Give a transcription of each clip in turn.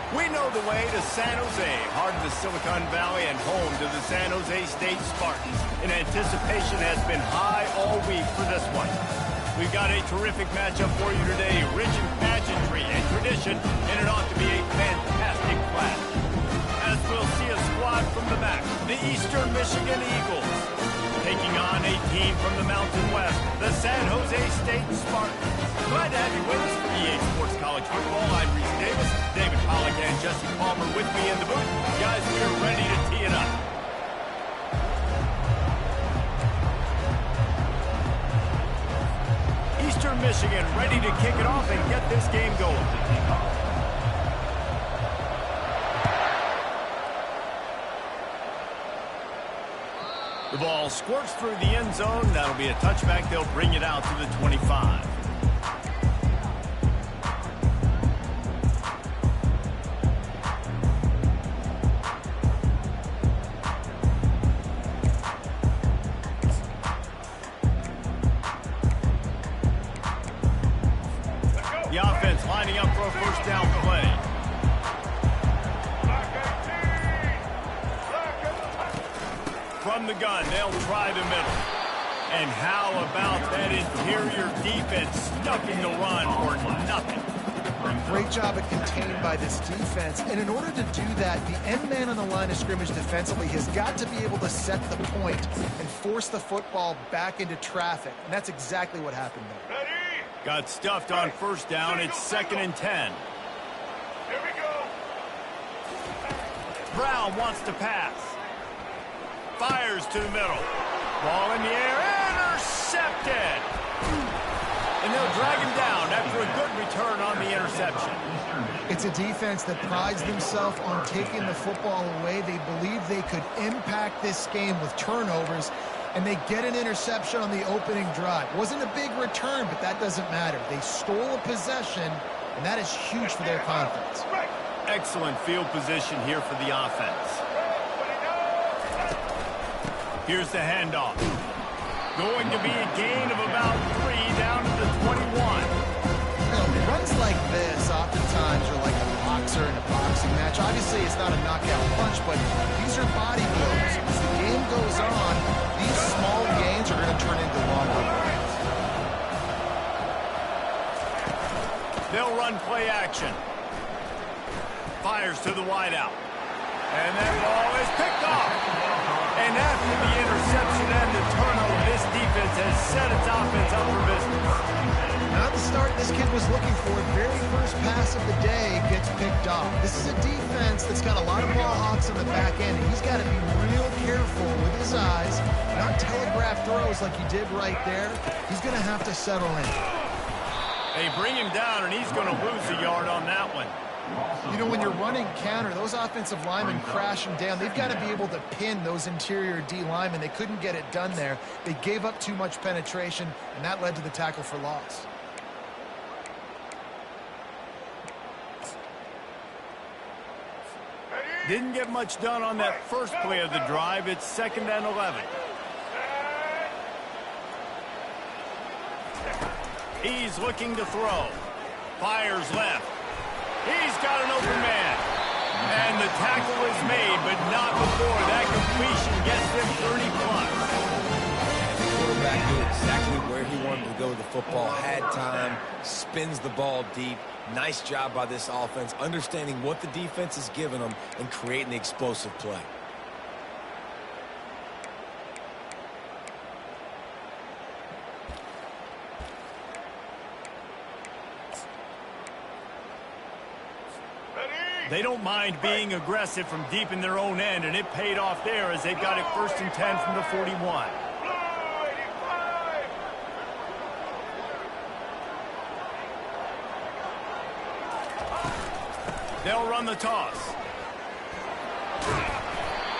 We know the way to San Jose, heart of the Silicon Valley and home to the San Jose State Spartans. And anticipation has been high all week for this one. We've got a terrific matchup for you today, rich in pageantry and tradition, and it ought to be a fantastic clash. As we'll see a squad from the back, the Eastern Michigan Eagles, taking on a team from the Mountain West, the San Jose State Spartans. Glad to have you with us for EA Sports College Football. I'm Reese Davis, David Pollack and Jesse Palmer with me in the booth. Guys, we are ready to tee it up. Eastern Michigan ready to kick it off and get this game going. The ball squirts through the end zone. That'll be a touchback. They'll bring it out to the 25. The offense lining up for a first down play. From the gun, they'll try the middle. And how about that interior defense stuffing the run for nothing? Great job at contained by this defense. And in order to do that, the end man on the line of scrimmage defensively has got to be able to set the point and force the football back into traffic. And that's exactly what happened there. Got stuffed on first down. It's 2nd and 10. Here we go. Brown wants to pass. Fires to the middle. Ball in the air. Intercepted. And they'll drag him down after a good return on the interception. It's a defense that prides themselves on taking the football away. They believe they could impact this game with turnovers, and they get an interception on the opening drive. Wasn't a big return, but that doesn't matter. They stole a possession, and that is huge for their confidence. Excellent field position here for the offense. Here's the handoff. Going to be a gain of about 3 down to the 21. Runs like this oftentimes are like a boxer in a boxing match. Obviously, it's not a knockout punch, but these are body blows. As the game goes on, these small gains are going to turn into long ones. They'll run play action. Fires to the wideout. And that ball is picked off. And after the interception and the turnover, this defense has set its offense up for business. Not the start this kid was looking for. Very first pass of the day gets picked off. This is a defense that's got a lot of ball hawks on the back end, and he's got to be real careful with his eyes, not telegraph throws like he did right there. He's going to have to settle in. They bring him down, and he's going to lose a yard on that one. You know, when you're running counter, those offensive linemen crashing down, they've got to be able to pin those interior D linemen. They couldn't get it done there. They gave up too much penetration, and that led to the tackle for loss. Didn't get much done on that first play of the drive. It's 2nd and 11. He's looking to throw. Fires left. He's got an open man. And the tackle is made, but not before that completion gets them 30-plus. The quarterback knew exactly where he wanted to go with the football, had time, spins the ball deep. Nice job by this offense, understanding what the defense is giving them and creating the explosive play. They don't mind being aggressive from deep in their own end, and it paid off there as they've got it 1st and 10 from the 41. They'll run the toss.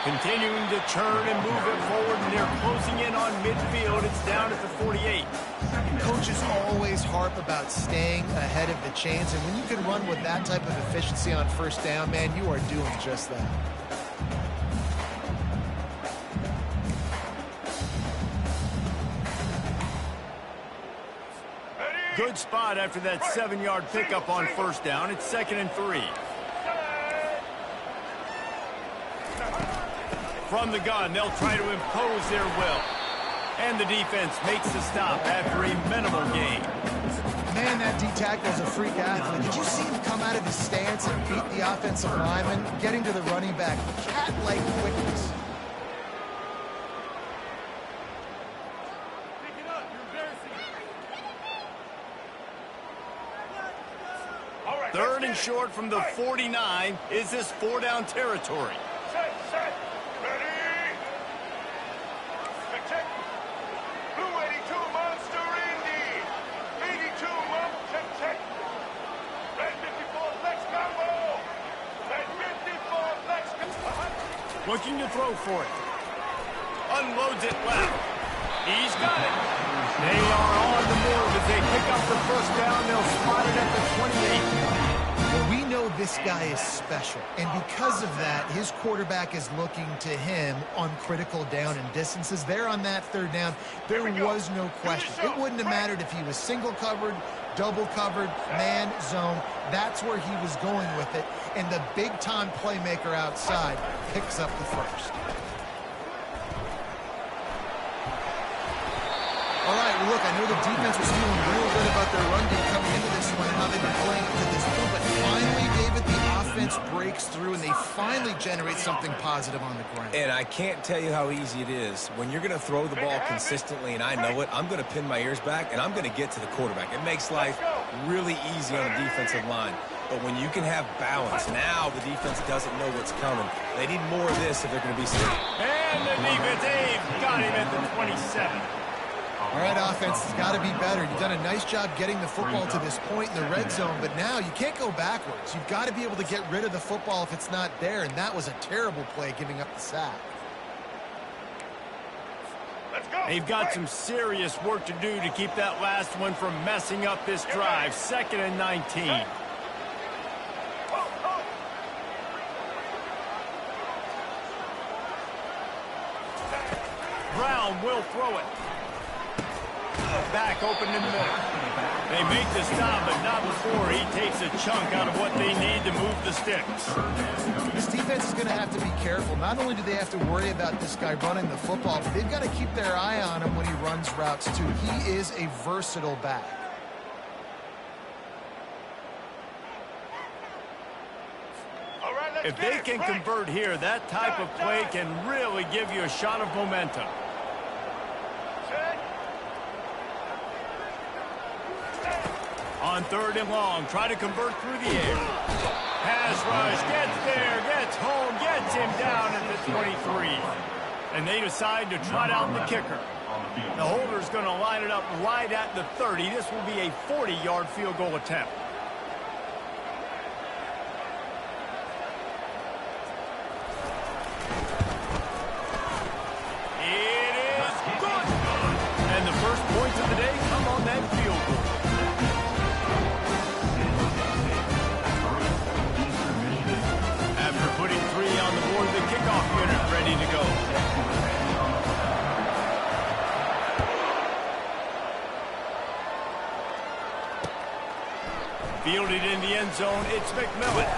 Continuing to churn and move it forward, and they're closing in on midfield. It's down at the 48. Coaches always harp about staying ahead of the chains, and when you can run with that type of efficiency on first down, man, you are doing just that. Good spot after that 7-yard pickup on first down. It's 2nd and 3. From the gun, they'll try to impose their will. And the defense makes the stop after a minimal gain. Man, that D-tackle is a freak athlete. Did you see him come out of his stance and beat the offensive lineman, getting to the running back? Cat-like quickness. Third and short from the 49. Is this 4-down territory? Set. Ready. Check. Blue 82 Monster Indy. 82 Monster check. Red 54 Flex Combo. Red 54 Flex Combo. Looking to throw for it. Unloads it left. He's got it. They are on the move as they pick up the first down. They'll spot it at the 28. Well, we know this guy is special, and because of that, his quarterback is looking to him on critical down and distances. There on that third down, there was no question. It wouldn't have mattered if he was single covered, double covered, man, zone. That's where he was going with it, and the big-time playmaker outside picks up the first. All right, well, look, I know the defense was feeling real good about their run D coming into this one and how they've been playing up to this point, but finally, David, the offense breaks through and they finally generate something positive on the ground. And I can't tell you how easy it is. When you're going to throw the ball consistently, and I know it, I'm going to pin my ears back, and I'm going to get to the quarterback. It makes life really easy on the defensive line. But when you can have balance, now the defense doesn't know what's coming. They need more of this if they're going to be safe. And the defense, they've got him at the 27. All right, offense has got to be better. You've done a nice job getting the football to this point in the red zone, but now you can't go backwards. You've got to be able to get rid of the football if it's not there, and that was a terrible play giving up the sack. Let's go. They've got some serious work to do to keep that last one from messing up this drive. 2nd and 19. Brown will throw it. Back open in the middle. They make the stop, but not before he takes a chunk out of what they need to move the sticks. This defense is going to have to be careful. Not only do they have to worry about this guy running the football, but they've got to keep their eye on him when he runs routes, too. He is a versatile back. All right, If they can convert here, that type of play can really give you a shot of momentum. On 3rd and long, try to convert through the air. Pass rush, gets there, gets home, gets him down at the 23. And they decide to trot out the kicker. The holder's going to line it up right at the 30. This will be a 40-yard field goal attempt. It is good. And the first points of the day come on that field goal. Putting 3 on the board, the kickoff unit ready to go. Fielded in the end zone, it's McMillan.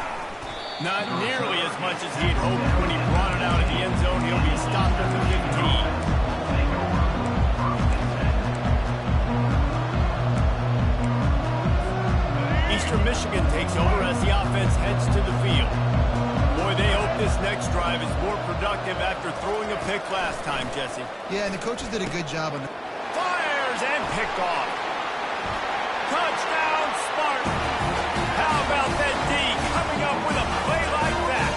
Not nearly as much as he'd hoped when he brought it out of the end zone. He'll be stopped at the 15. Eastern Michigan takes over as the offense heads to the field. Boy, they hope this next drive is more productive after throwing a pick last time, Jesse. Yeah, and the coaches did a good job on that. Fires and picked off. Touchdown, Spartan. How about that D coming up with a play like that?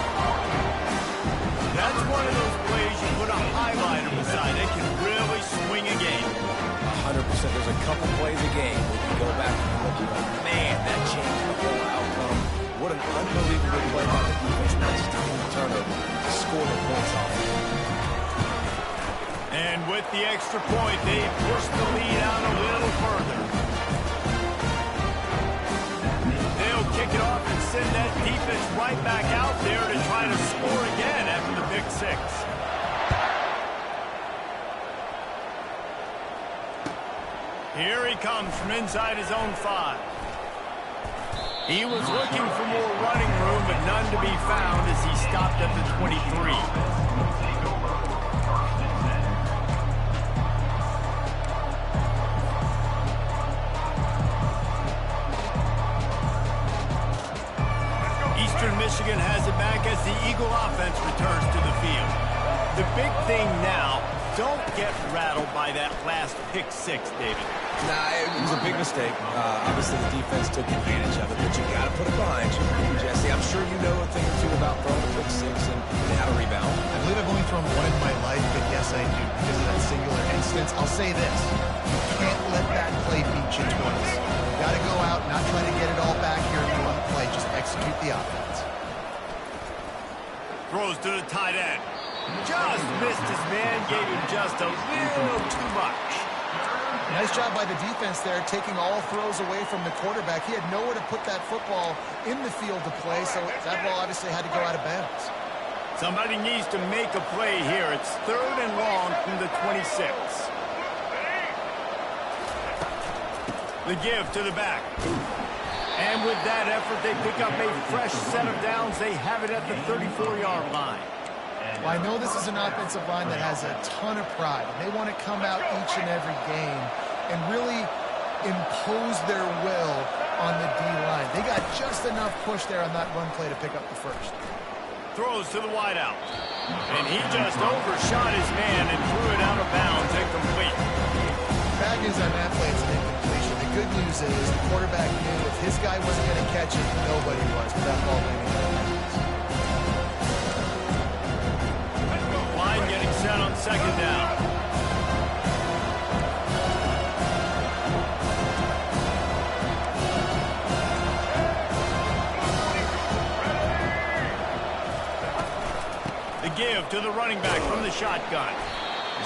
That's one of those plays you put a highlighter beside. It can really swing a game. 100%. There's a couple plays a game where you go back and look at it. Man, that changed the whole outcome. What an unbelievable play by the defense. Not just to win the turnover, to score the points off. And with the extra point, they push the lead out a little further. They'll kick it off and send that defense right back out there to try to score again after the pick 6. Here he comes from inside his own 5. He was looking for more running room, but none to be found as he stopped at the 23. the Eagle offense returns to the field. The big thing now, don't get rattled by that last pick six, David. Nah, it was a big mistake. Obviously, the defense took advantage of it, but you got to put it behind you. Jesse, I'm sure you know a thing or two about throwing a pick six and how to rebound. I believe I've only thrown one in my life, but yes, I do. Because of that singular instance, I'll say this. You can't let that play beat you twice. You got to go out, not try to get it all back here in one play. Just execute the offense. Throws to the tight end. Just missed his man, gave him just a little too much. Nice job by the defense there, taking all throws away from the quarterback. He had nowhere to put that football in the field to play, so that ball obviously had to go out of bounds. Somebody needs to make a play here. It's 3rd and long from the 26. The give to the back. And with that effort, they pick up a fresh set of downs. They have it at the 34-yard line. Well, I know this is an offensive line that has a ton of pride. They want to come out each and every game and really impose their will on the D-line. They got just enough push there on that run play to pick up the first. Throws to the wideout. And he just overshot his man and threw it out of bounds incomplete. Bad news on that play, it's an incompletion. The good news is the quarterback knew if his guy wasn't going to catch it, nobody was with that ball landing out of bounds. Line getting set on 2nd down. The give to the running back from the shotgun.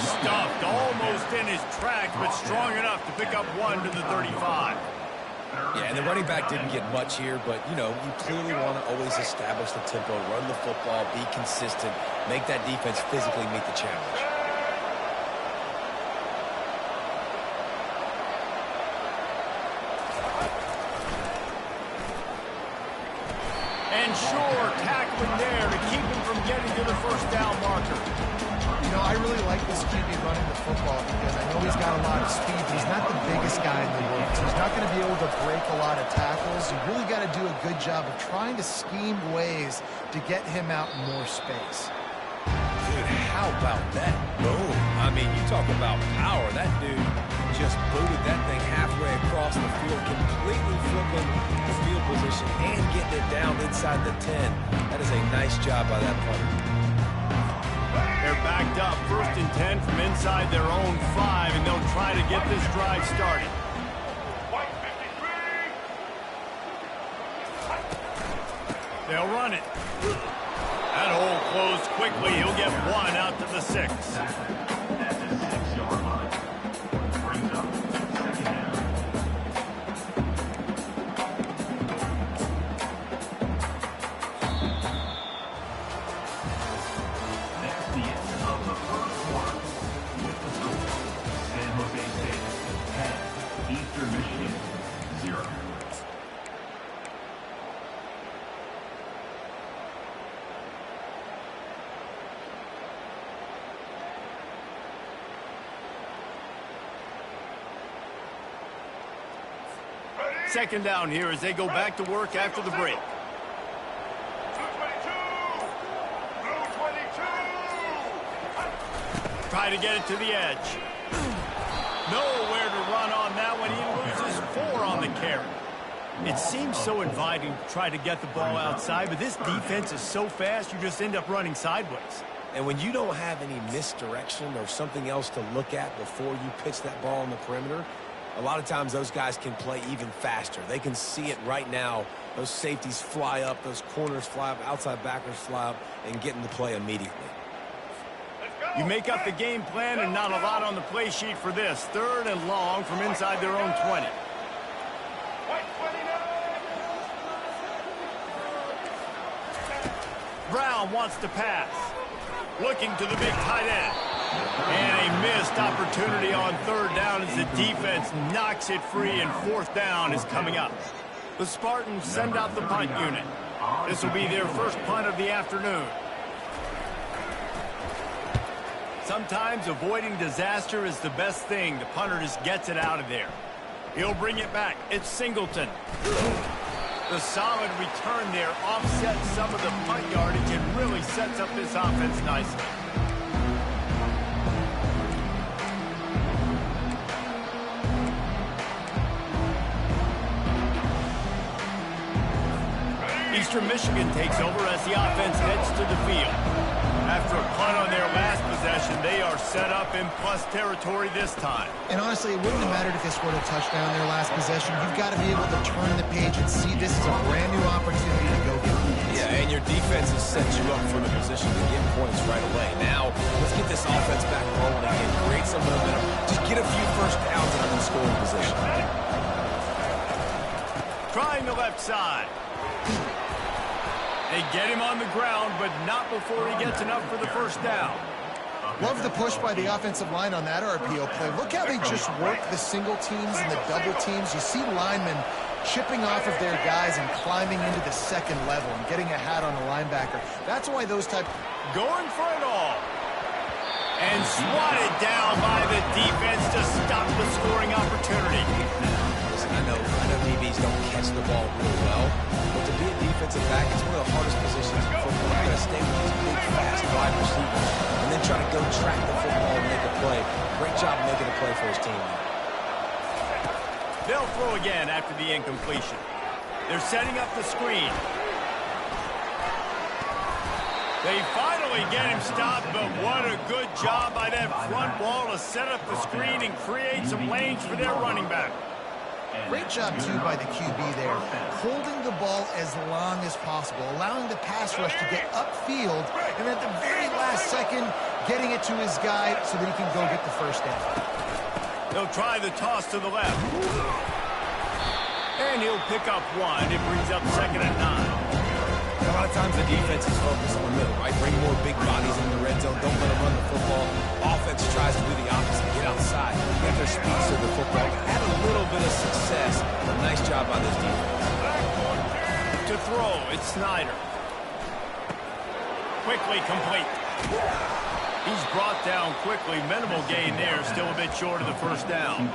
Stuffed almost in his tracks, but strong enough to pick up 1 to the 35. Yeah, and the running back didn't get much here, but, you know, you clearly want to always establish the tempo, run the football, be consistent, make that defense physically meet the challenge. And sure, tackling there to keep him from getting to the 1st down marker. You know, I really like this QB running the football because I know he's got a lot of speed, but he's not the biggest guy in the world. So he's not going to be able to break a lot of tackles. You really got to do a good job of trying to scheme ways to get him out in more space. Dude, how about that boom? I mean, you talk about power. That dude just booted that thing halfway across the field, completely flipping the field position and getting it down inside the 10. That is a nice job by that punter. They're backed up 1st and 10 from inside their own 5, and they'll try to get this drive started. They'll run it. That hole closed quickly. He'll get 1 out to the 6. Second down here as they go back to work after the break. Try to get it to the edge. Nowhere to run on that one. He loses 4 on the carry. It seems so inviting to try to get the ball outside, but this defense is so fast, you just end up running sideways. And when you don't have any misdirection or something else to look at before you pitch that ball on the perimeter, a lot of times those guys can play even faster. They can see it right now. Those safeties fly up, those corners fly up, outside backers fly up, and get in the play immediately. You make up the game plan and not a lot on the play sheet for this. 3rd and long from inside their own 20. Brown wants to pass. Looking to the big tight end. And a missed opportunity on 3rd down as the defense knocks it free, and 4th down is coming up. The Spartans send out the punt unit. This will be their first punt of the afternoon. Sometimes avoiding disaster is the best thing. The punter just gets it out of there. He'll bring it back. It's Singleton. The solid return there offsets some of the punt yardage and really sets up this offense nicely. Eastern Michigan takes over as the offense heads to the field. After a punt on their last possession, they are set up in plus territory this time. And honestly, it wouldn't have mattered if they scored a touchdown in their last possession. You've got to be able to turn the page and see this is a brand new opportunity to go get points. Yeah, and your defense has set you up for the position to get points right away. Now, let's get this offense back rolling and create some momentum. Just get a few first downs and I'm in scoring position. Trying the left side. They get him on the ground, but not before he gets enough for the first down. Love the push by the offensive line on that RPO play. Look how they just work the single teams and the double teams. You see linemen chipping off of their guys and climbing into the second level and getting a hat on the linebacker. That's why those type... Going for it all. And swatted down by the defense to stop the scoring opportunity. Listen, I know DBs don't catch the ball real well, but to be a defensive back, it's one of the hardest positions in football. You got to stay with these big, fast wide receivers and then try to go track the football and make a play. Great job making a play for his team. They'll throw again after the incompletion. They're setting up the screen. They finally get him stopped, but what a good job by that front wall to set up the screen and create some lanes for their running back. Great job, too, by the QB there. Holding the ball as long as possible, allowing the pass rush to get upfield, and at the very last second, getting it to his guy so that he can go get the first down. They'll try the toss to the left. And he'll pick up one. It brings up 2nd and 9. A lot of times the defense is focused on the middle, right? Bring more big bodies in the red zone. Don't let them run the football. Offense tries to do the opposite. Get outside. Get their speeds to the football. Had a little bit of success. But nice job by this defense. To throw, it's Snyder. Quickly complete. He's brought down quickly. Minimal gain there. Still a bit short of the first down.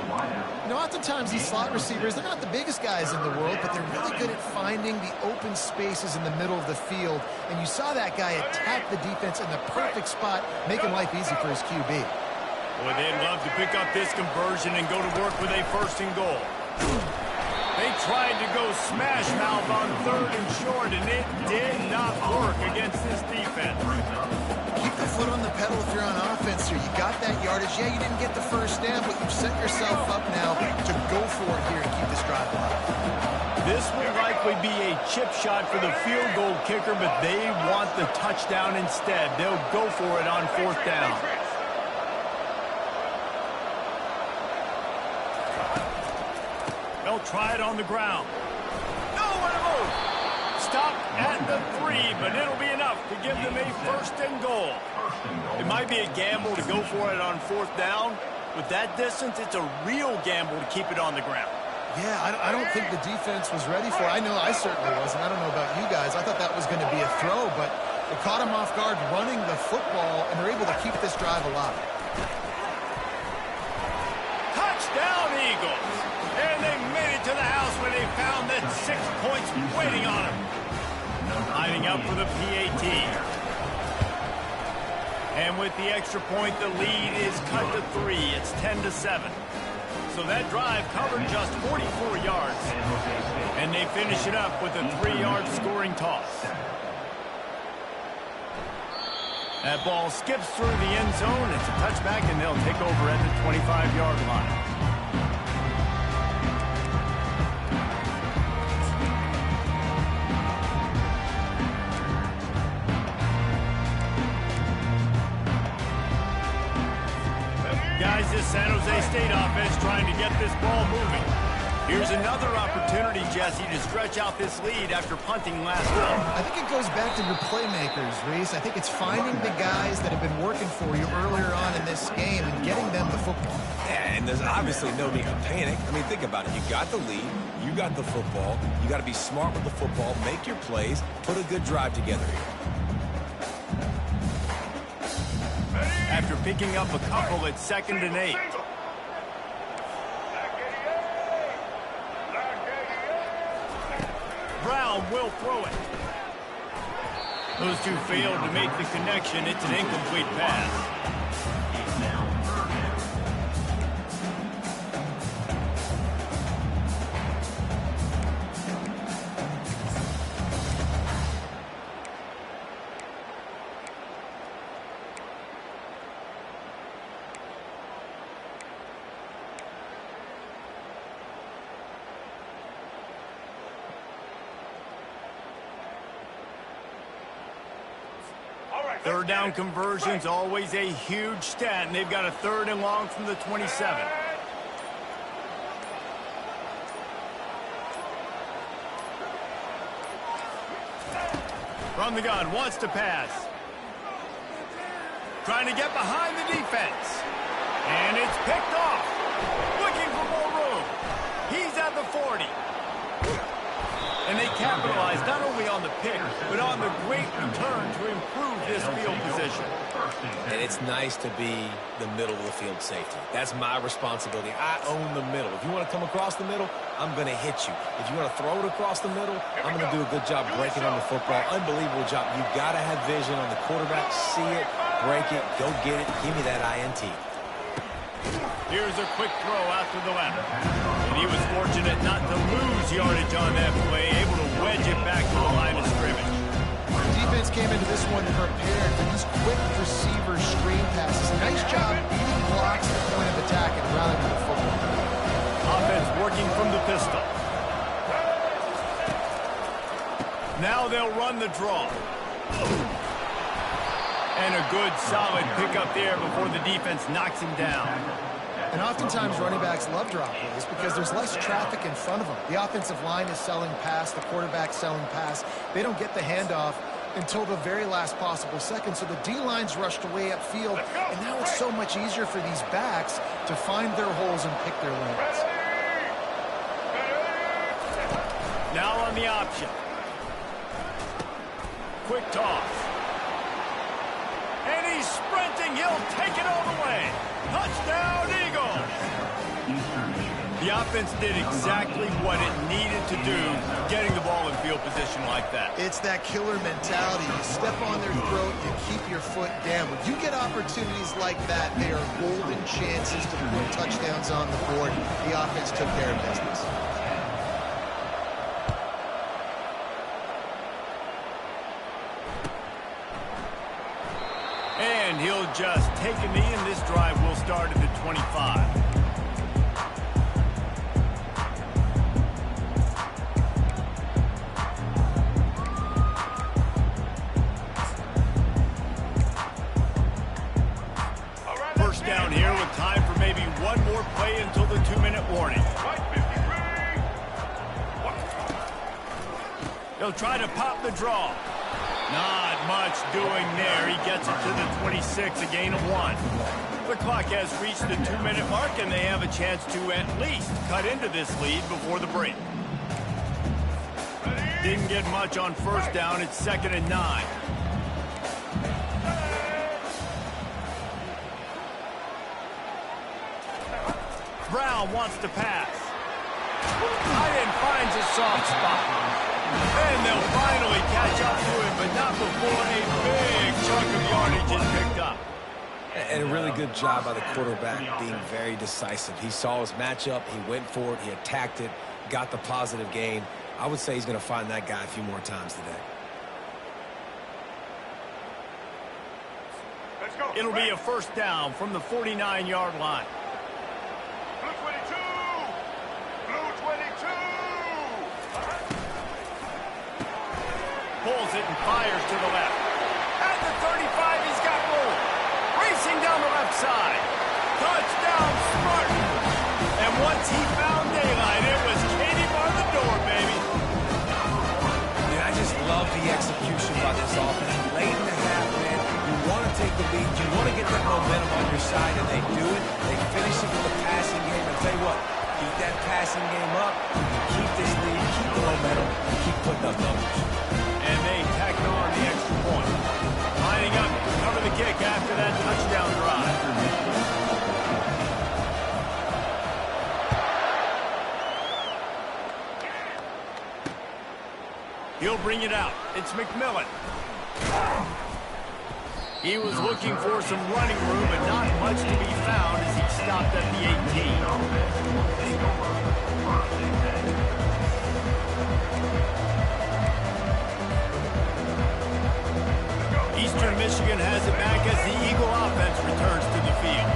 You know, oftentimes these slot receivers, they're not the biggest guys in the world, but they're really good at finding the open spaces in the middle of the field. And you saw that guy attack the defense in the perfect spot, making life easy for his QB. Boy, they'd love to pick up this conversion and go to work with a 1st and goal. They tried to go smash mouth on 3rd and short, and it did not work against this defense. Keep the foot on the pedal if you're on offense here. You got that yardage. Yeah, you didn't get the first down, but you've set yourself up now to go for it here and keep this drive alive. This will likely be a chip shot for the field goal kicker, but they want the touchdown instead. They'll go for it on 4th down. They'll try it on the ground. Nowhere to move. Stop at the 3, but it'll be enough to give them a 1st and goal. It might be a gamble to go for it on 4th down. With that distance, it's a real gamble to keep it on the ground. Yeah, I don't think the defense was ready for it. I know I certainly wasn't. I don't know about you guys. I thought that was going to be a throw, but it caught him off guard running the football, and they're able to keep this drive alive. Touchdown, Eagles! And they made it to the house where they found that 6 points waiting on them. Lining up for the PAT. And with the extra point, the lead is cut to 3. It's 10-7. So that drive covered just 44 yards. And they finish it up with a 3-yard scoring toss. That ball skips through the end zone. It's a touchback, and they'll take over at the 25-yard line. Guys, this San Jose State offense trying to get this ball moving. Here's another opportunity, Jesse, to stretch out this lead after punting last week. I think it goes back to your playmakers, Reese. I think it's finding the guys that have been working for you earlier on in this game and getting them the football. Yeah, and there's obviously no need to panic. I mean, think about it. You got the lead. You got the football. You got to be smart with the football. Make your plays. Put a good drive together here. After picking up a couple at 2nd and 8. Brown will throw it. Those two failed to make the connection. It's an incomplete pass. Third down conversion's always a huge stat, and they've got a 3rd and long from the 27. From the gun, wants to pass. Trying to get behind the defense. And it's picked off. Looking for more room. He's at the 40. And they capitalized not only on the pick, but on the great return to improve this field position. And it's nice to be the middle of the field safety. That's my responsibility. I own the middle. If you want to come across the middle, I'm going to hit you. If you want to throw it across the middle, I'm going to do a good job breaking on the football. Unbelievable job. You've got to have vision on the quarterback. See it, break it, go get it. Give me that INT. Here's a quick throw out to the left. And he was fortunate not to lose yardage on that play, able to wedge it back to the line of scrimmage. The defense came into this one prepared for these quick receiver screen passes. Nice job beating blocks at the point of attack and rallying to the football. Offense working from the pistol. Now they'll run the draw. And a good, solid pickup there before the defense knocks him down. And oftentimes running backs love drop plays because there's less traffic in front of them. The offensive line is selling pass, the quarterback's selling pass. They don't get the handoff until the very last possible second. So the D-line's rushed away upfield, and now it's so much easier for these backs to find their holes and pick their lanes. Now on the option. Quick toss. And he's sprinting. He'll take it all the way. Touchdown, Eagles. The offense did exactly what it needed to do, getting the ball in field position like that. It's that killer mentality. You step on their throat, you keep your foot down. When you get opportunities like that, they are golden chances to put touchdowns on the board. The offense took care of business. And he'll just take a knee, and this drive will start at the 25. First down here with time for maybe one more play until the 2-minute warning. He'll try to pop the draw. Not much doing there. He gets it to the 26, a gain of 1. The clock has reached the 2-minute mark, and they have a chance to at least cut into this lead before the break. Didn't get much on first down. It's 2nd and 9. Brown wants to pass. Tight end finds a soft spot. And they'll finally catch up to him, but not before a big chunk of yardage is picked up. And a really good job by the quarterback being very decisive. He saw his matchup, he went for it, he attacked it, got the positive gain. I would say he's going to find that guy a few more times today. Let's go. It'll be a first down from the 49-yard line. Blue 22. Blue 22. Pulls it and fires to the left. At the 35, he's got room. Racing down the left side. Touchdown, Spartan. And once he found daylight, it was Katie bar the door, baby. Yeah, I just love the execution by this offense. Late in the half, man, you want to take the lead. You want to get that momentum on your side, and they do it. They finish it with the passing game. And tell you what, keep that passing game up. Keep this lead, keep the momentum, and keep putting up numbers. And they tacked on the extra point. Lining up to cover the kick after that touchdown drive. He'll bring it out. It's McMillan. He was looking for some running room, but not much to be found as he stopped at the 18. Eastern Michigan has it back as the Eagle offense returns to the field.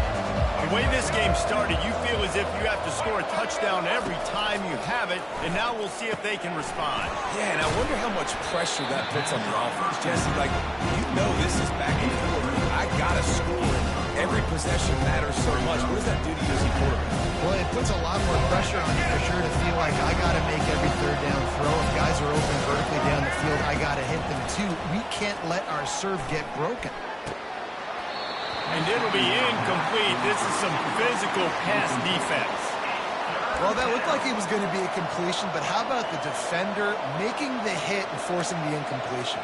The way this game started, you feel as if you have to score a touchdown every time you have it, and now we'll see if they can respond. Yeah, and I wonder how much pressure that puts on the offense. Jesse, like, you know this is back in the quarter. I got to score. Every possession matters so much. What does that do to you as a quarterback? Well, it puts a lot more pressure on you for sure to feel like I got to make every third down throw. If guys are open vertically down the field, I got to hit them too. We can't let our serve get broken. And it'll be incomplete. This is some physical pass defense. Well, that looked like it was going to be a completion, but how about the defender making the hit and forcing the incompletion?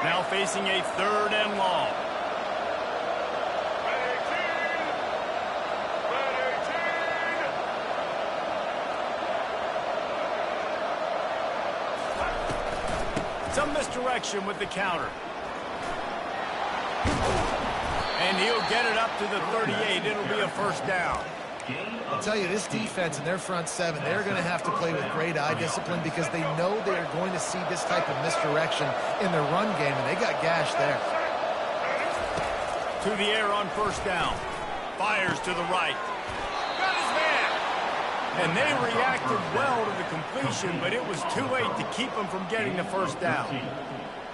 Now facing a 3rd and long. Some misdirection with the counter. And he'll get it up to the 38. It'll be a 1st down. I'll tell you, this defense and their front 7, they're going to have to play with great eye discipline because they know they're going to see this type of misdirection in their run game, and they got gashed there. To the air on 1st down. Fires to the right. Got his man. And they reacted well to the completion, but it was too late to keep him from getting the 1st down.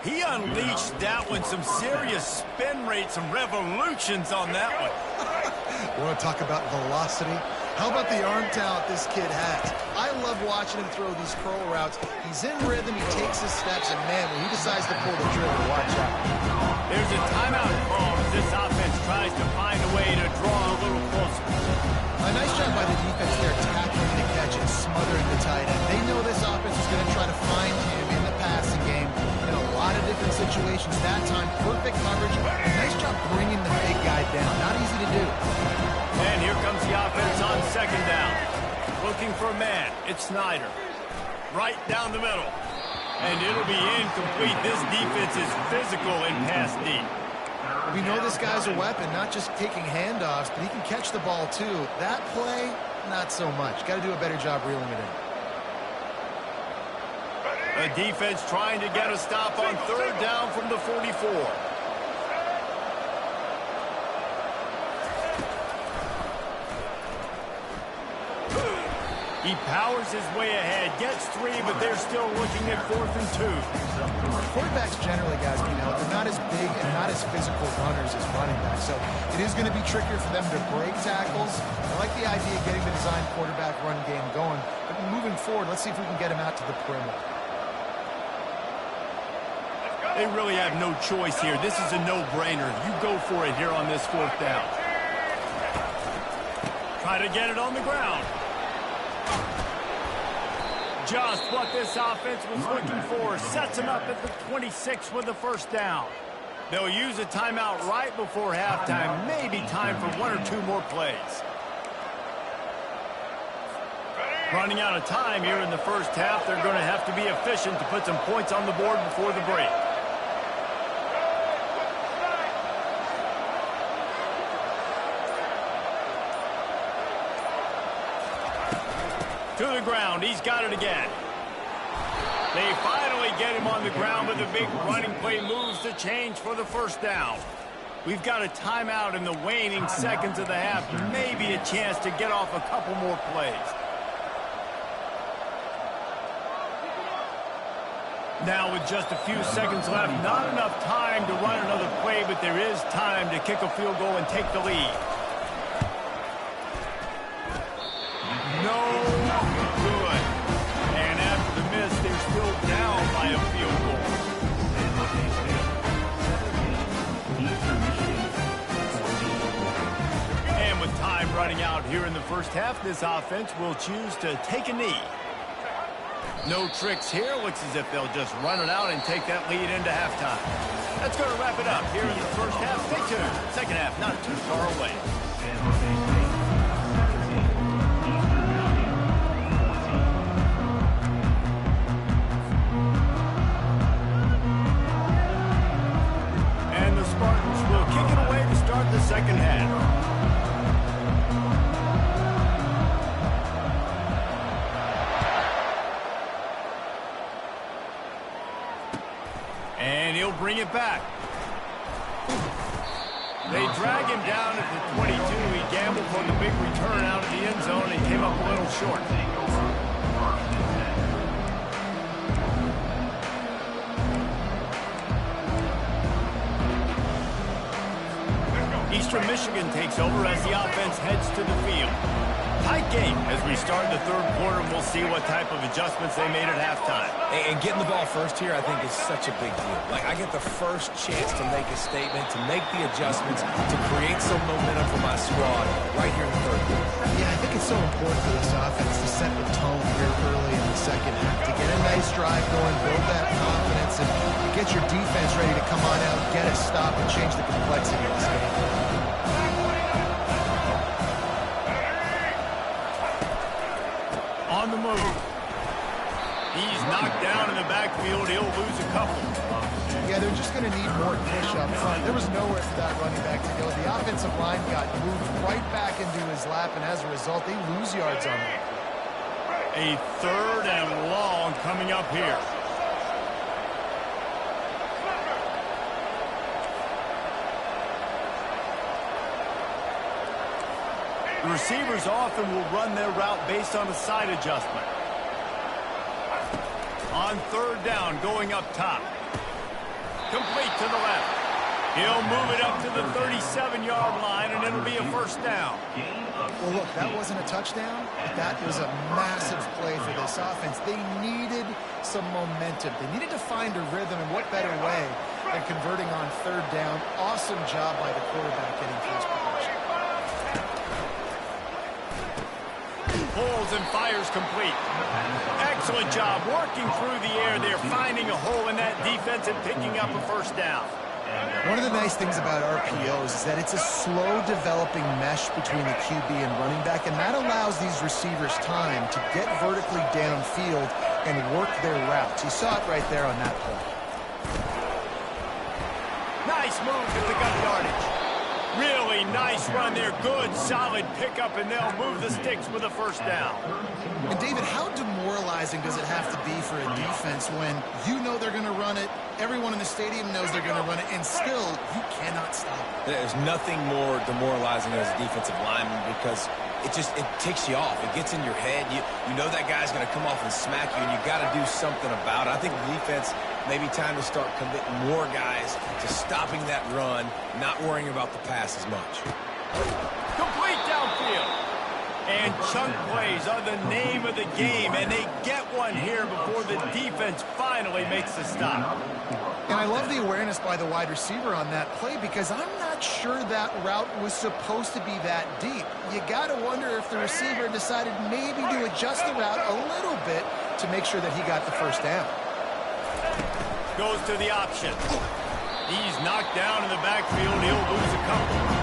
He unleashed that one, some serious spin rates, some revolutions on that one. You want to talk about velocity? How about the arm talent this kid has? I love watching him throw these curl routes. He's in rhythm, he takes his steps, and man, when he decides to pull the trigger, watch out. There's a timeout called as this offense tries to find a way to draw a little closer. A nice job by the defense there, tackling the catch and smothering the tight end. They know this offense is going to try to find him in the passing game in a lot of different situations. That time, perfect coverage. Nice job bringing the big guy down. Not easy to do. And here comes the offense on 2nd down. Looking for a man. It's Snyder. Right down the middle. And it'll be incomplete. This defense is physical in pass deep. We know this guy's a weapon, not just taking handoffs, but he can catch the ball too. That play, not so much. Got to do a better job reeling it in. A defense trying to get a stop on 3rd down from the 44. He powers his way ahead, gets 3, but they're still looking at 4th and 2. Quarterbacks generally, guys, they're not as big and not as physical runners as running backs, so it is going to be trickier for them to break tackles. I like the idea of getting the design quarterback run game going, but moving forward, let's see if we can get him out to the perimeter. They really have no choice here. This is a no-brainer. You go for it here on this 4th down. Try to get it on the ground. Just what this offense was looking for. Sets him up at the 26 with the 1st down. They'll use a timeout right before halftime. Maybe time for 1 or 2 more plays. Running out of time here in the 1st half. They're going to have to be efficient to put some points on the board before the break. To the ground. He's got it again. They finally get him on the ground, but the big running play moves the change for the 1st down. We've got a timeout in the waning seconds of the half. Maybe a chance to get off a couple more plays. Now with just a few seconds left, not enough time to run another play, but there is time to kick a field goal and take the lead. No good. And after the miss, they're still down by a field goal. And with time running out here in the 1st half, this offense will choose to take a knee. No tricks here. Looks as if they'll just run it out and take that lead into halftime. That's going to wrap it up here in the 1st half. Stay tuned. 2nd half not too far away. he'll bring it back. They drag him down at the 22. He gambled for the big return out of the end zone and came up a little short. Eastern Michigan takes over as the offense heads to the field. Tight game as we start the third quarter, and we'll see what type of adjustments they made at halftime. And getting the ball first here, I think, is such a big deal. Like, I get the first chance to make a statement, to make the adjustments, to create some momentum for my squad right here in the third quarter. Yeah, I think it's so important for this offense to set the tone here early in the second half, to get a nice drive going, build that confidence, and get your defense ready to come on out, get a stop, and change the complexity of this game. On the move. He's knocked down in the backfield. He'll lose a couple. Yeah, they're just going to need more push up front. There was nowhere for that running back to go. The offensive line got moved right back into his lap, and as a result, they lose yards on that. A third and long coming up here. The receivers often will run their route based on a side adjustment. On third down, going up top. Complete to the left. He'll move it up to the 37-yard line, and it'll be a first down. Well, look, that wasn't a touchdown. That was a massive play for this offense. They needed some momentum. They needed to find a rhythm, and what better way than converting on third down. Awesome job by the quarterback getting first progression. Pulls and fires complete. Excellent job working through the air there, finding a hole in that defense and picking up a first down. One of the nice things about RPOs is that it's a slow developing mesh between the QB and running back, and that allows these receivers time to get vertically downfield and work their routes. You saw it right there on that play. Nice move at the gut yardage. Really nice run there. Good, solid pickup, and they'll move the sticks with a first down. And, David, how demoralizing does it have to be for a defense when you know they're going to run it, everyone in the stadium knows they're going to run it, and still you cannot stop it? There's nothing more demoralizing as a defensive lineman because it ticks you off. It gets in your head. You know that guy's going to come off and smack you, and you got to do something about it. I think the defense maybe time to start committing more guys to stopping that run, not worrying about the pass as much. Complete downfield. And chunk plays are the name of the game, and they get one here before the defense finally makes the stop. And I love the awareness by the wide receiver on that play because I'm not sure that route was supposed to be that deep. You got to wonder if the receiver decided maybe to adjust the route a little bit to make sure that he got the first down. Goes to the option. He's knocked down in the backfield. He'll lose a couple.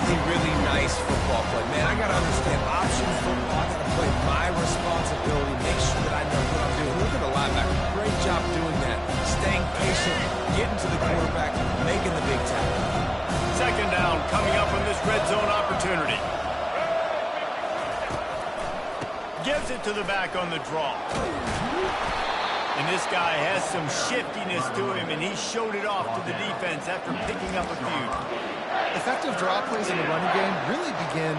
Really nice football play. Man, I got to understand option football. I got to play my responsibility, make sure that I know what I'm doing. Look at the linebacker. Great job doing that. Staying patient, getting to the quarterback, making the big tackle. Second down coming up on this red zone opportunity. Gives it to the back on the draw. And this guy has some shiftiness to him, and he showed it off to the defense after picking up a few. Effective draw plays in the running game really begin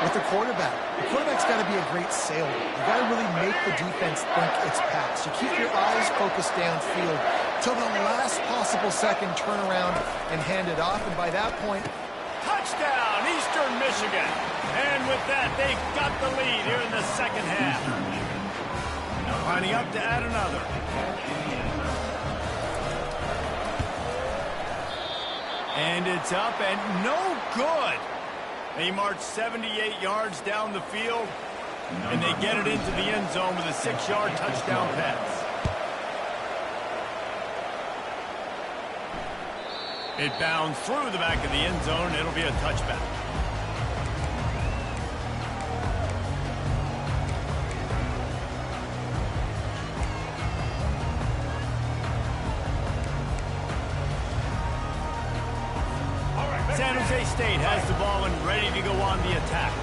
with the quarterback. The quarterback's got to be a great sailor. You got to really make the defense think it's pass. You keep your eyes focused downfield till the last possible second, turn around and hand it off. And by that point, touchdown, Eastern Michigan. And with that, they've got the lead here in the second half. Lining up to add another. And it's up and no good. They march 78 yards down the field, and they get it into the end zone with a 6-yard touchdown pass. It bounds through the back of the end zone. It'll be a touchback. San Jose State has the ball and ready to go on the attack.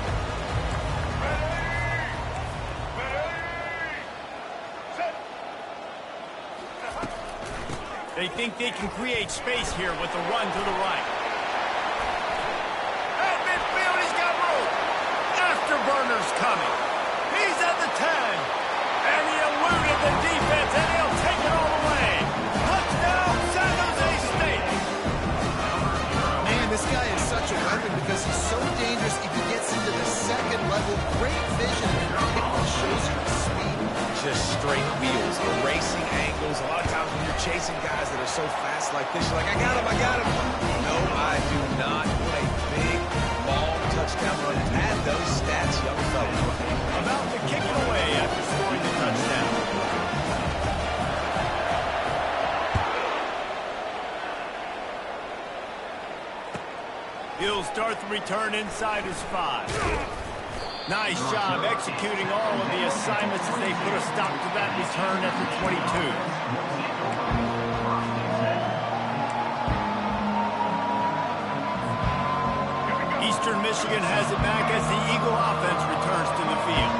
They think they can create space here with the run to the right. At midfield, he's got room. Afterburner's coming. He's at the 10. And he eluded the defense, and he'll take it all the way. Touchdown, San Jose State. Man, this guy is such a weapon because he's so dangerous if he gets into the second level. Great vision, and it shows you his speed. Just straight wheels, erasing angles. A lot of times when you're chasing guys that are so fast like this, you're like, I got him. No, I do not. What a big, long touchdown run. Add those stats, young fella. About to kick it away after scoring the touchdown. He'll start the return inside his 5. Nice job executing all of the assignments as they put a stop to that return at the 22. Eastern Michigan has it back as the Eagle offense returns to the field.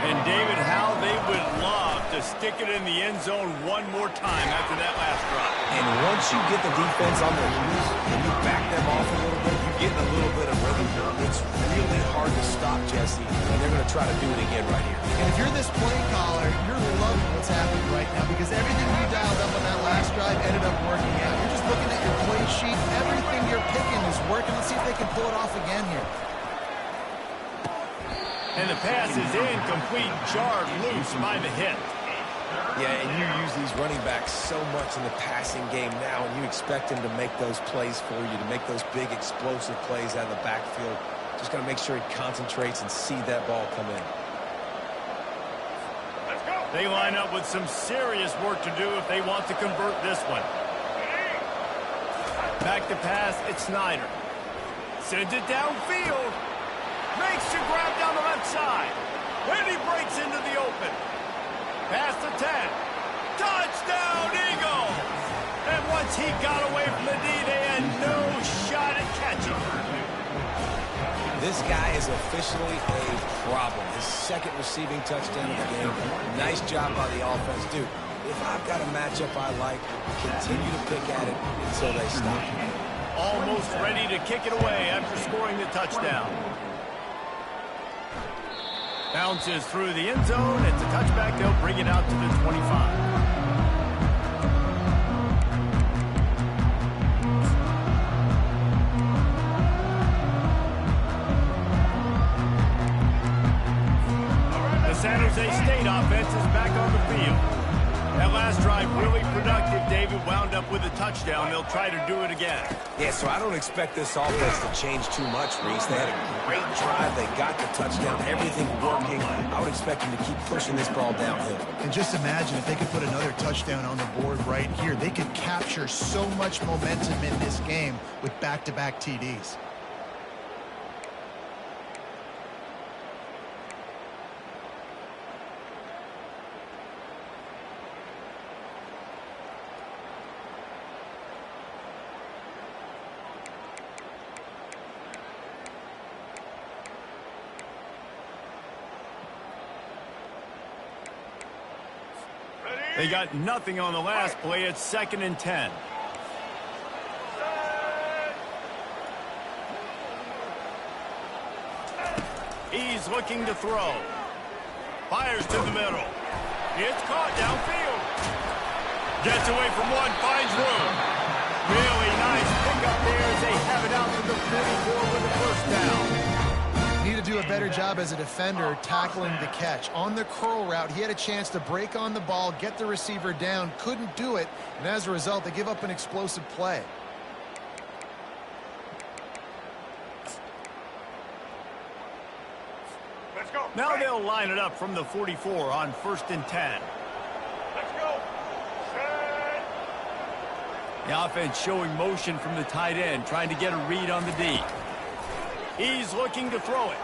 And David, how they would love to stick it in the end zone one more time after that last drive. And once you get the defense on their heels and you back them off a little bit, you get a little bit of rhythm. It's really hard to stop, Jesse, and they're going to try to do it again right here. And if you're this play caller, you're loving what's happening right now because everything you dialed up on that last drive ended up working out. You're just looking at your play sheet. Everything you're picking is working. Let's see if they can pull it off again here. And the pass is incomplete, jarred loose by the hit. Yeah, and you use these running backs so much in the passing game now, and you expect them to make those plays for you, to make those big explosive plays out of the backfield. Just got to make sure he concentrates and see that ball come in. Let's go. They line up with some serious work to do if they want to convert this one. Back to pass, it's Snyder. Sends it downfield. Makes the grab down the left side. Then he breaks into the open. Past the 10. Touchdown, Eagles! And once he got away from the D, they had no shot at catching. This guy is officially a problem. His second receiving touchdown of the game. Nice job by the offense. Dude, if I've got a matchup I like, continue to pick at it until they stop. Almost ready to kick it away after scoring the touchdown. Bounces through the end zone. It's a touchback. They'll bring it out to the 25. The San Jose State offense is back on the field. That last drive really productive. David wound up with a touchdown. They'll try to do it again. Yeah, so I don't expect this offense to change too much, Reese. They had a great drive. They got the touchdown. Everything working. I would expect them to keep pushing this ball downhill. And just imagine if they could put another touchdown on the board right here. They could capture so much momentum in this game with back-to-back TDs. They got nothing on the last play. It's 2nd and 10. He's looking to throw. Fires to the middle. It's caught downfield. Gets away from one, finds room. Really nice pickup there as they have it out to the 44 with the first down. Need to do a better job as a defender tackling the catch. On the curl route, he had a chance to break on the ball, get the receiver down, couldn't do it, and as a result, they give up an explosive play. Let's go. Now they'll line it up from the 44 on 1st and 10. Let's go. Set. The offense showing motion from the tight end, trying to get a read on the D. He's looking to throw it.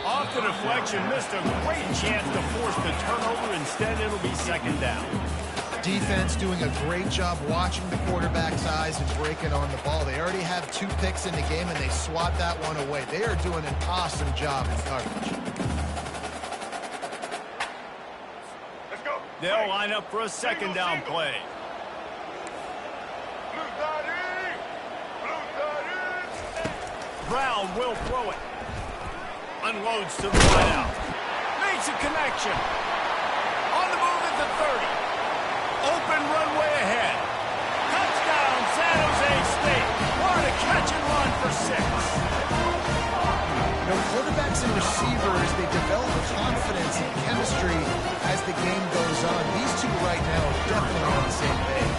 Off the deflection, missed a great chance to force the turnover. Instead, it'll be 2nd down. Defense doing a great job watching the quarterback's eyes and breaking on the ball. They already have 2 picks in the game, and they swat that one away. They are doing an awesome job in coverage. Let's go. They'll line up for a 2nd down play. Brown will throw it. Unloads to the wideout. Makes a connection. On the move at the 30. Open runway ahead. Touchdown, San Jose State. What a catch and run for 6. You know, quarterbacks and receivers, they develop confidence and chemistry as the game goes on. These two right now are definitely on the same page.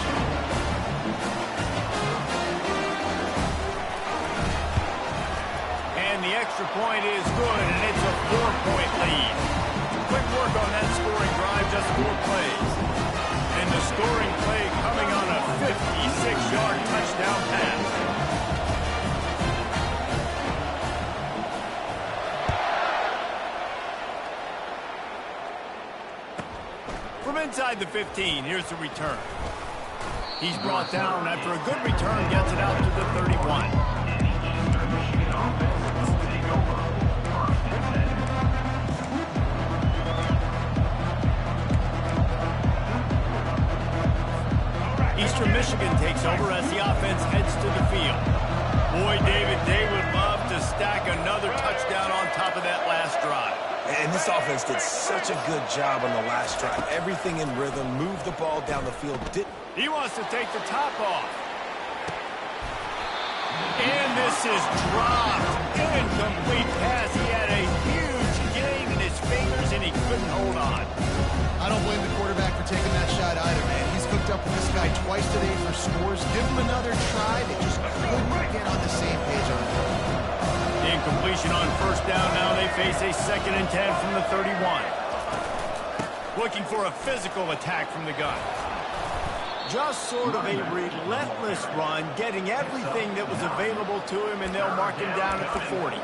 And the extra point is good, and it's a 4-point lead. Quick work on that scoring drive, just 4 plays. And the scoring play coming on a 56-yard touchdown pass. From inside the 15, here's the return. He's brought down after a good return, gets it out to the 31. Eastern Michigan takes over as the offense heads to the field. Boy, David, they would love to stack another touchdown on top of that last drive. And this offense did such a good job on the last drive. Everything in rhythm, moved the ball down the field. He wants to take the top off. And this is dropped. Incomplete pass. He had a huge gain in his fingers, and he couldn't hold on. I don't blame the quarterback for taking that shot either, man. He's hooked up with this guy twice today for scores. Give him another try. They just couldn't get on the same page on it. Incompletion on first down. Now they face a 2nd and 10 from the 31. Looking for a physical attack from the gun. Just sort of a relentless run, getting everything that was available to him, and they'll mark him down at the 40.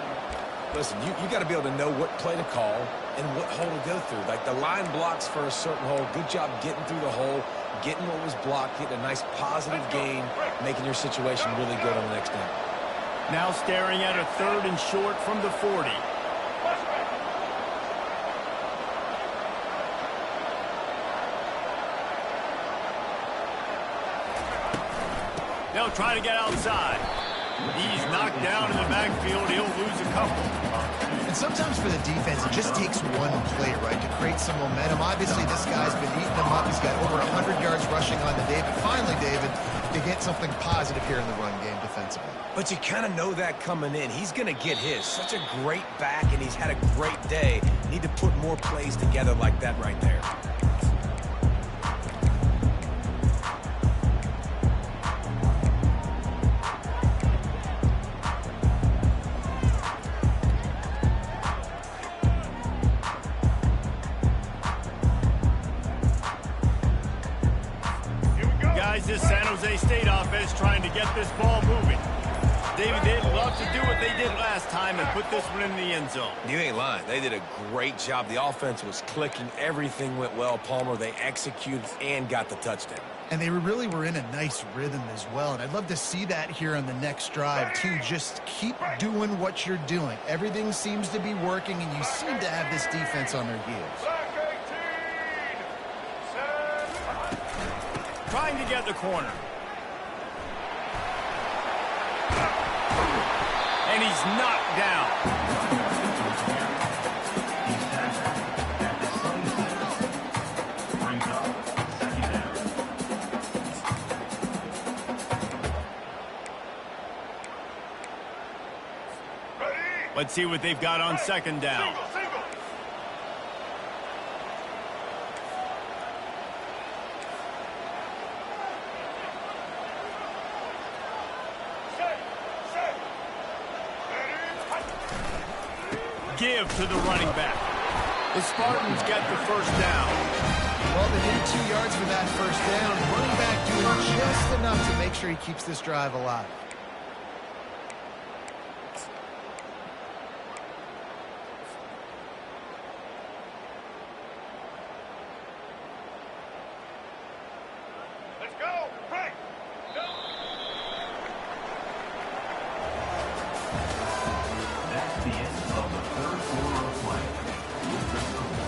Listen, you got to be able to know what play to call and what hole to go through. Like the line blocks for a certain hole. Good job getting through the hole, getting what was blocked, getting a nice positive gain, making your situation really good on the next down. Now staring at a 3rd and short from the 40. They'll try to get outside. He's knocked down in the backfield. He'll lose a couple. And sometimes for the defense, it just takes one play, right, to create some momentum. Obviously, this guy's been eating them up. He's got over 100 yards rushing on the day. But finally, David, they get something positive here in the run game defensively. But you kind of know that coming in. He's going to get his. Such a great back, and he's had a great day. Need to put more plays together like that right there. This San Jose State offense trying to get this ball moving. David, they'd love to do what they did last time and put this one in the end zone. You ain't lying. They did a great job. The offense was clicking. Everything went well, Palmer. They executed and got the touchdown. And they really were in a nice rhythm as well. And I'd love to see that here on the next drive, too. Just keep doing what you're doing. Everything seems to be working, and you seem to have this defense on their heels. Trying to get the corner. And he's knocked down. Let's see what they've got on 2nd down. Give to the running back. The Spartans get the 1st down. Well, they need 2 yards for that 1st down. Running back doing just enough to make sure he keeps this drive alive. Let's go. Break. Go. That's the end of the 3rd quarter of play. With the score,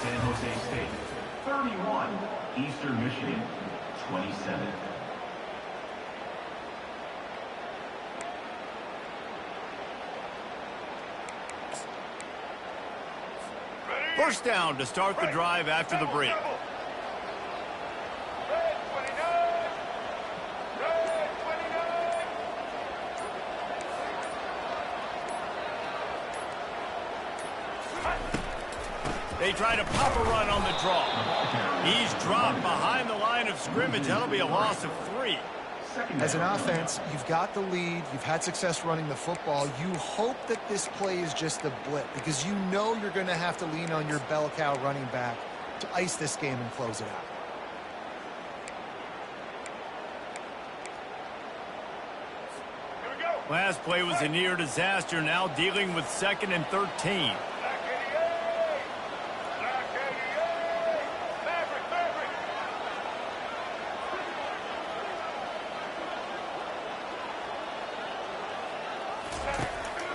San Jose State 31, Eastern Michigan 27. First down to start the drive after the break. Red 29. Red 29. They try to pop a run on the draw. He's dropped behind the line of scrimmage. That'll be a loss of 3. As an offense, you've got the lead. You've had success running the football. You hope that this play is just a blip because you know you're going to have to lean on your bell cow running back to ice this game and close it out. Here we go. Last play was a near disaster. Now dealing with 2nd and 13. Black 88. Black 88. Maverick, Maverick.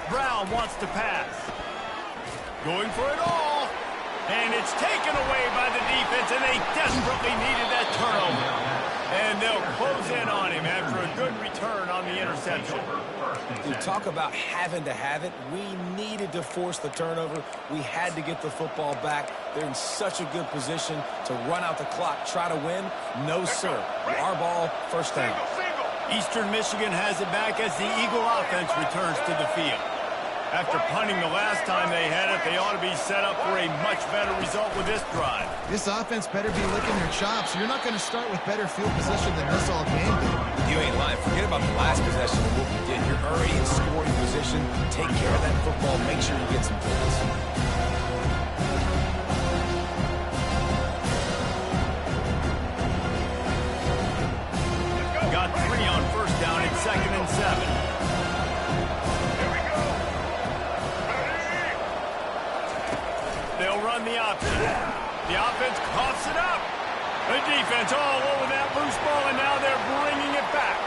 Brown wants to pass. Going for it all. And it's taken away by the defense, and they desperately needed that turnover. And they'll close in on him after a good return on the interception. Dude, talk about having to have it. We needed to force the turnover. We had to get the football back. They're in such a good position to run out the clock, try to win. No, sir. Our ball, first down. Eastern Michigan has it back as the Eagle offense returns to the field. After punting the last time they had it, they ought to be set up for a much better result with this drive. This offense better be licking their chops. You're not going to start with better field position than this all game, dude. You ain't lying. Forget about the last possession and what we did. You're already in scoring position. Take care of that football. Make sure you get some points. Got 3 on first down and 2nd and 7. They'll run the option. The offense coughs it up. The defense all over that loose ball, and now they're bringing it back.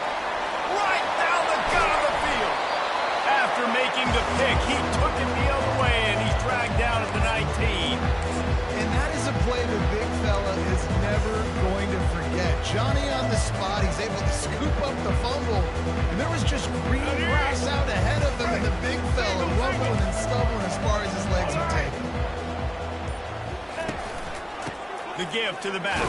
Right down the gut of the field. After making the pick, he took it the other way, and he's dragged down at the 19. And that is a play the big fella is never going to forget. Johnny on the spot, he's able to scoop up the fumble, and there was just green grass out ahead of him, and the big fella rumbling and stumbling as far as his legs would take him. The give to the back.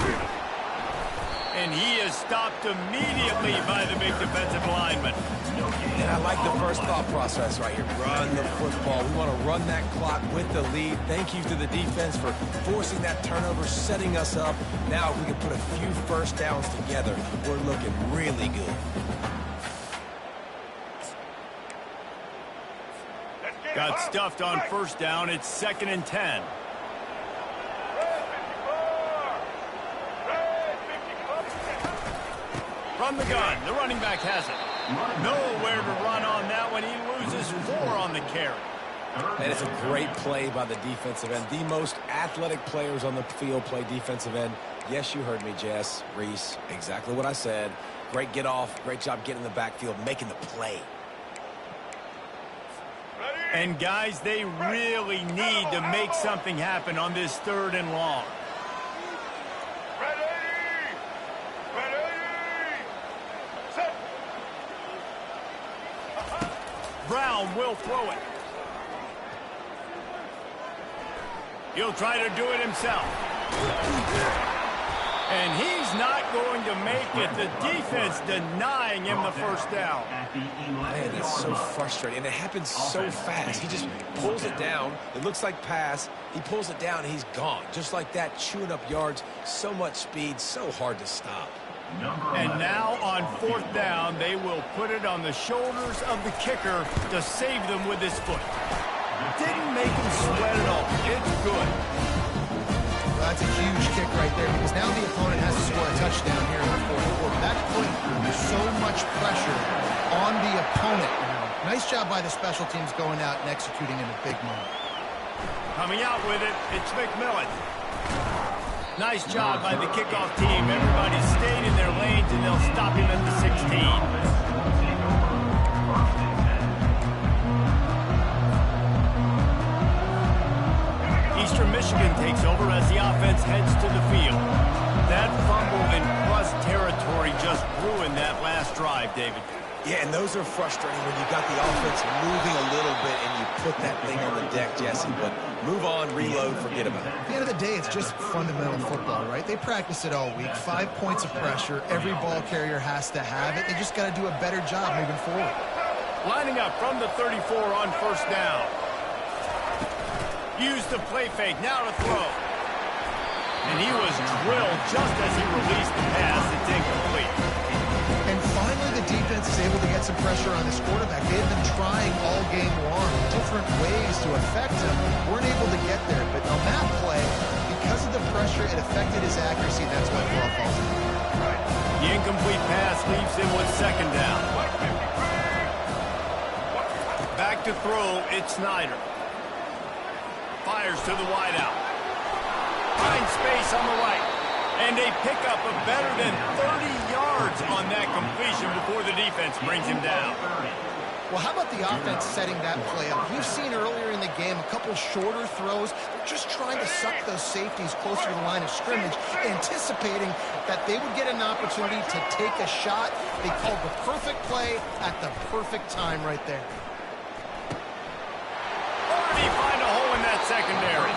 And he is stopped immediately by the big defensive lineman. And I like the first thought process right here. Run the football. We want to run that clock with the lead. Thank you to the defense for forcing that turnover, setting us up. Now if we can put a few first downs together, we're looking really good. Got stuffed on first down. It's 2nd and 10. From the gun, the running back has it. Nowhere to run on that one. He loses 4 on the carry. And it's a great play by the defensive end. The most athletic players on the field play defensive end. Yes, you heard me, Jess, Reese. Exactly what I said. Great get off. Great job getting in the backfield, making the play. And, guys, they really need to make something happen on this 3rd and long. Brown will throw it. He'll try to do it himself. And he's not going to make it. The defense denying him the first down. Man, that's so frustrating. And it happens so fast. He just pulls it down. It looks like pass. He pulls it down, and he's gone. Just like that, chewing up yards. So much speed, so hard to stop. And now on 4th down, they will put it on the shoulders of the kicker to save them with his foot. Didn't make him sweat at all. It's good. Well, that's a huge kick right there because now the opponent has to score a touchdown here in the 4th quarter. That put so much pressure on the opponent. Nice job by the special teams going out and executing in a big moment. Coming out with it, it's McMillan. Nice job by the kickoff team. Everybody stayed in their lanes, and they'll stop him at the 16. Eastern Michigan takes over as the offense heads to the field. That fumble in plus territory just ruined that last drive, David. Yeah, and those are frustrating when you got the offense moving a little bit and you put that thing on the deck, Jesse. But move on, reload, forget about it. At the end of the day, it's just fundamental football, right? They practice it all week. 5 points of pressure. Every ball carrier has to have it. They just got to do a better job moving forward. Lining up from the 34 on first down. Use the play fake. Now to throw. And he was drilled just as he released the pass. It's incomplete. And finally, the defense is able to get some pressure on this quarterback. They've been trying all game long, different ways to affect him. Weren't able to get there. But on that play, because of the pressure, it affected his accuracy. That's why the ball falls in. The incomplete pass leaves him with second down. Back to throw, it's Snyder. Fires to the wideout. Finds space on the right. And a pickup of better than 30 yards on that completion before the defense brings him down. Well, how about the offense setting that play up? We've seen earlier in the game a couple shorter throws. They're just trying to suck those safeties closer to the line of scrimmage, anticipating that they would get an opportunity to take a shot. They called the perfect play at the perfect time right there. Already find a hole in that secondary.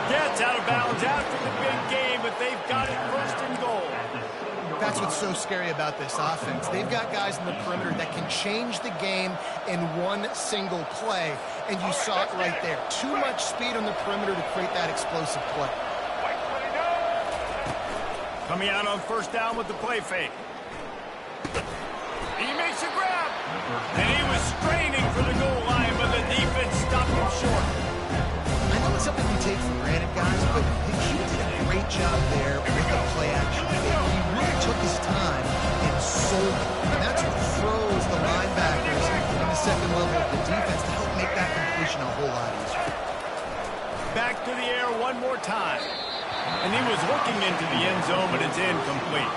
Gets out of bounds after the big game, but they've got it first and goal. That's what's so scary about this offense. They've got guys in the perimeter that can change the game in one single play, and you saw it right there. Too much speed on the perimeter to create that explosive play. Coming out on first down with the play fake. He makes a grab, and he was straining for the goal line, but the defense stopped him short. I know it's something we take for granted, guys, but he did a great job there with the play action. He really took his time and sold it. And that's what froze the linebackers in the second level of the defense to help make that completion a whole lot easier. Back to the air one more time. And he was looking into the end zone, but it's incomplete.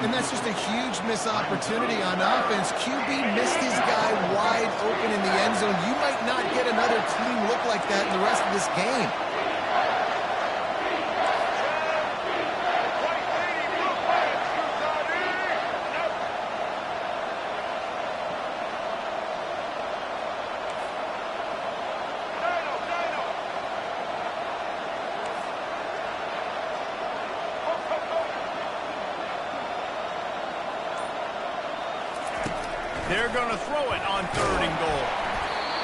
And that's just a huge missed opportunity on offense. QB missed his guy wide open in the end zone. You might not get another clean look like that in the rest of this game. They're going to throw it on third and goal.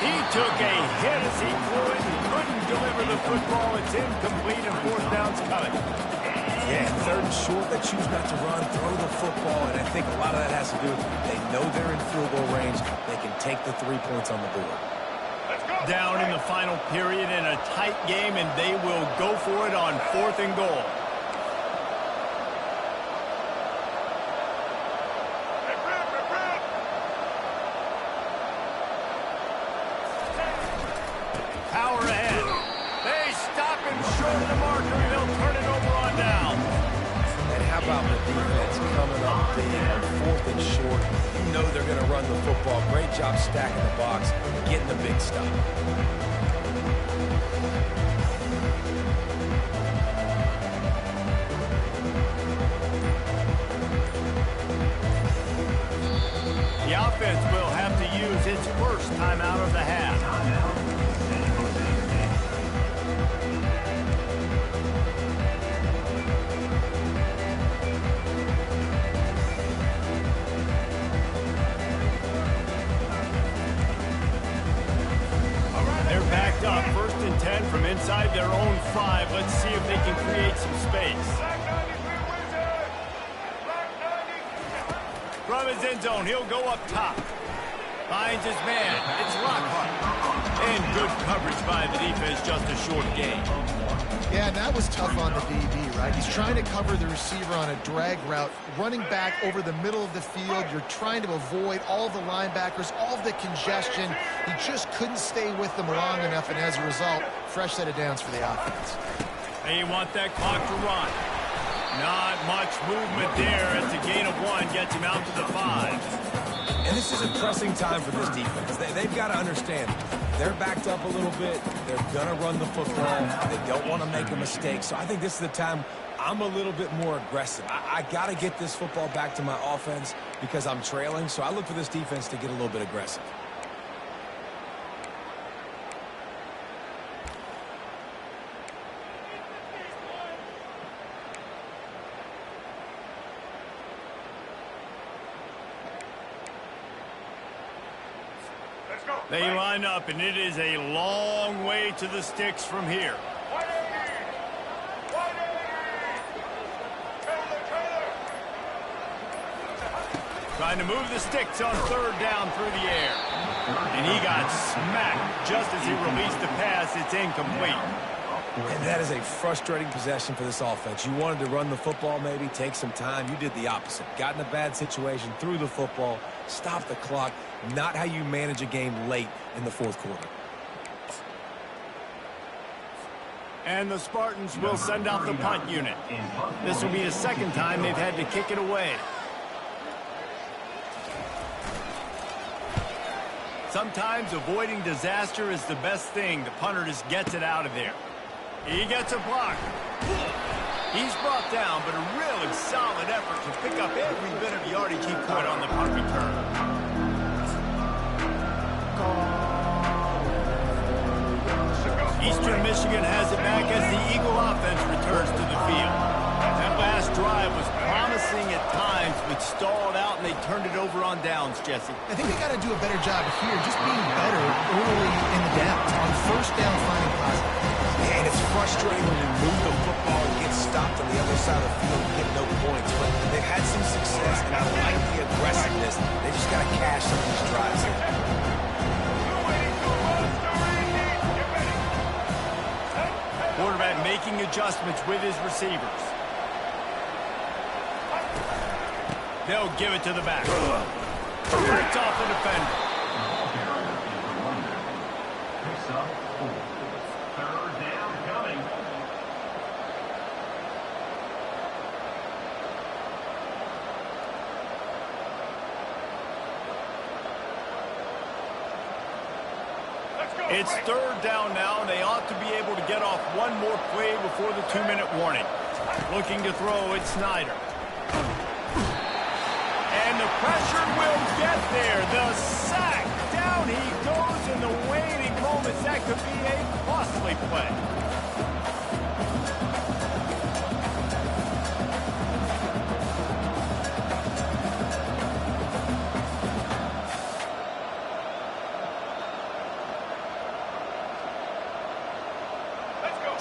He took a hit as he threw it and couldn't deliver the football. It's incomplete and fourth down's coming. Yeah, third and short, they choose not to run, throw the football, and I think a lot of that has to do with they know they're in field goal range. They can take the 3 points on the board. Down in the final period in a tight game, and they will go for it on fourth and goal. Power ahead. They stop him short of the marker. They'll turn it over on down. And how about the defense coming up big on fourth and short? You know they're going to run the football. Great job stacking the box, getting the big stop. The offense will have to use its first timeout of the half. They're backed up, 1st and 10 from inside their own 5. Let's see if they can create some space. From his end zone, he'll go up top. Finds his man. It's Lockhart. And good coverage by the defense, just a short gain. Yeah, and that was tough on the DB, right? He's trying to cover the receiver on a drag route, running back over the middle of the field. You're trying to avoid all of the linebackers, all of the congestion. He just couldn't stay with them long enough, and as a result, fresh set of downs for the offense. They want that clock to run. Not much movement there as the gain of 1 gets him out to the 5. And this is a pressing time for this defense. They've got to understand, They're backed up a little bit. They're going to run the football. They don't want to make a mistake. So I think this is the time I'm a little bit more aggressive. I got to get this football back to my offense because I'm trailing. So I look for this defense to get a little bit aggressive. They line up, and it is a long way to the sticks from here. Trying to move the sticks on third down through the air. And he got smacked just as he released the pass. It's incomplete. And that is a frustrating possession for this offense. You wanted to run the football, maybe take some time. You did the opposite. Got in a bad situation, threw the football, stopped the clock. Not how you manage a game late in the fourth quarter. And the Spartans will send out the punt unit. This will be the second time they've had to kick it away. Sometimes avoiding disaster is the best thing. The punter just gets it out of there. He gets a block. He's brought down, but a really solid effort to pick up every bit of yardage he could on the punt return. Eastern Michigan has it back as the Eagle offense returns to the field. That last drive was promising at times, but stalled out, and they turned it over on downs, Jesse. I think they got to do a better job here, just being better early in the downs, on first down finding positive. And it's frustrating when you move the football and get stopped on the other side of the field and get no points. But they've had some success, and I like the aggressiveness. They just got to cash some of these drives here. Quarterback making adjustments with his receivers. They'll give it to the back. Breaks off the defender. Picks up 4. Third down coming. It's third down now, and they ought to be able to get off one more play before the 2-minute warning. Looking to throw, it's Snyder. And the pressure will get there. The sack. Down he goes in the waning moments. That could be a costly play.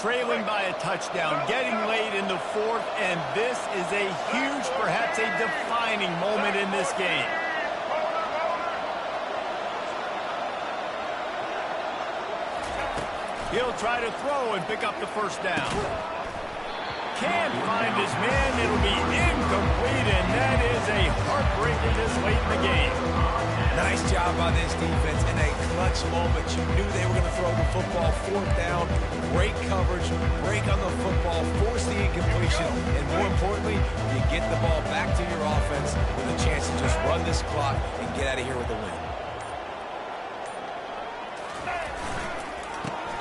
Trailing by a touchdown, getting late in the fourth, and this is a huge, perhaps a defining moment in this game. He'll try to throw and pick up the first down. Can't find his man. It'll be incomplete, and that is a heartbreaker this late in the game. Nice job by this defense in a clutch moment. You knew they were going to throw the football. Fourth down, great coverage, break on the football, force the incompletion, and more importantly, you get the ball back to your offense with a chance to just run this clock and get out of here with a win.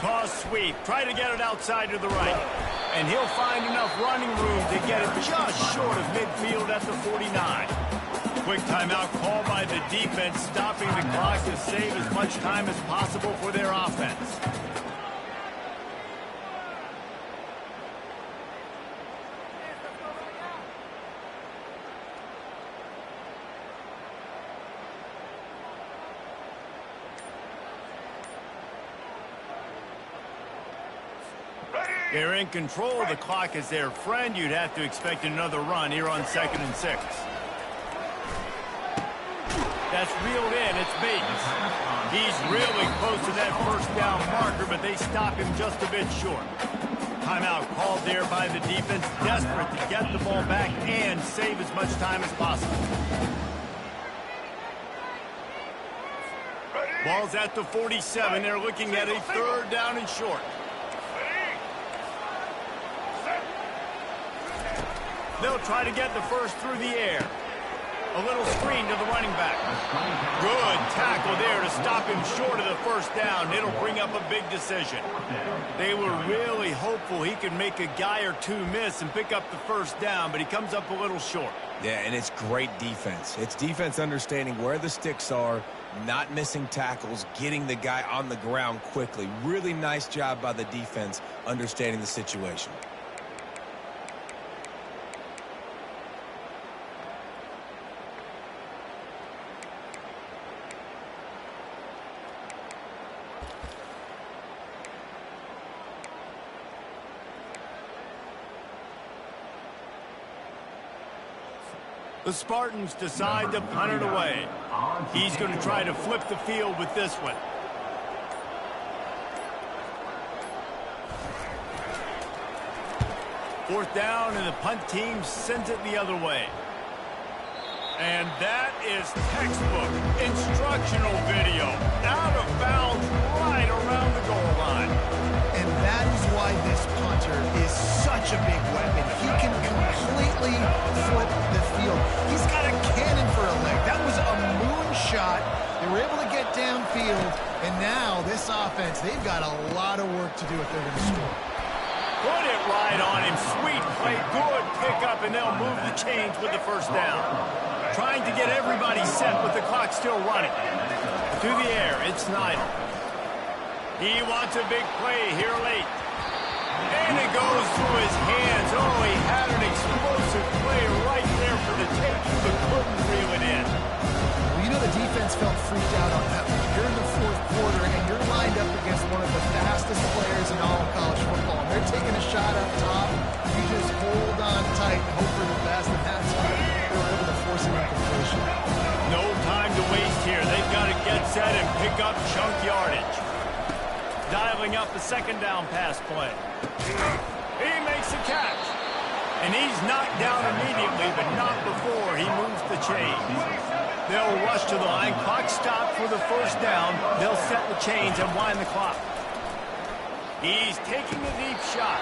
Toss sweep. Try to get it outside to the right. And he'll find enough running room to get it just short of midfield at the 49. Quick timeout called by the defense, stopping the clock to save as much time as possible for their offense. They're in control. The clock is their friend. You'd have to expect another run here on 2nd and 6. That's reeled in. It's Bates. He's really close to that first down marker, but they stop him just a bit short. Timeout called there by the defense, desperate to get the ball back and save as much time as possible. Ball's at the 47. They're looking at a third down and short. They'll try to get the first through the air. A little screen to the running back. Good tackle there to stop him short of the first down. It'll bring up a big decision. They were really hopeful he could make a guy or two miss and pick up the first down, but he comes up a little short. Yeah, and it's great defense. It's defense understanding where the sticks are, not missing tackles, getting the guy on the ground quickly. Really nice job by the defense understanding the situation. The Spartans decide to punt it away. He's going to try to flip the field with this one. Fourth down, and the punt team sends it the other way. And that is textbook instructional video. Out of bounds right around the goal line. And that is why this punter is such a big weapon. He can completely flip the field. He's got a cannon for a leg. That was a moonshot. They were able to get downfield, and now this offense, they've got a lot of work to do if they're going to score. Put it right on him. Sweet play. Good pickup, and they'll move the chains with the first down. Trying to get everybody set with the clock still running. Through the air, it's Snyder. He wants a big play here late. And it goes through his hands. Oh, he had an explosive play right there for the taking, but couldn't reel it in. Well, you know the defense felt freaked out on that one. You're in the fourth quarter, and you're lined up against one of the fastest players in all of college football. And they're taking a shot up top. You just hold on tight and hope for the best, and that's why they were able to force an incompletion. No time to waste here. They've got to get set and pick up chunk yardage. Dialing up the second down pass play. He makes the catch. And he's knocked down immediately, but not before he moves the chains. They'll rush to the line. Clock stopped for the first down. They'll set the chains and wind the clock. He's taking a deep shot.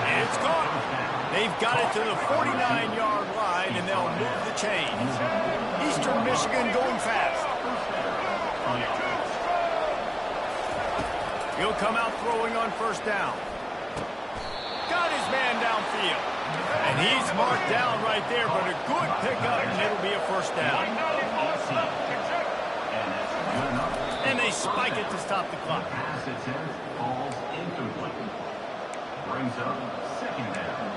And it's caught. They've got it to the 49-yard line, and they'll move the chains. Eastern Michigan going fast. He'll come out throwing on first down. Got his man downfield. And he's marked down right there, but a good pickup, and it'll be a first down. And they spike it to stop the clock. Pass attempt falls incomplete. Brings up second down.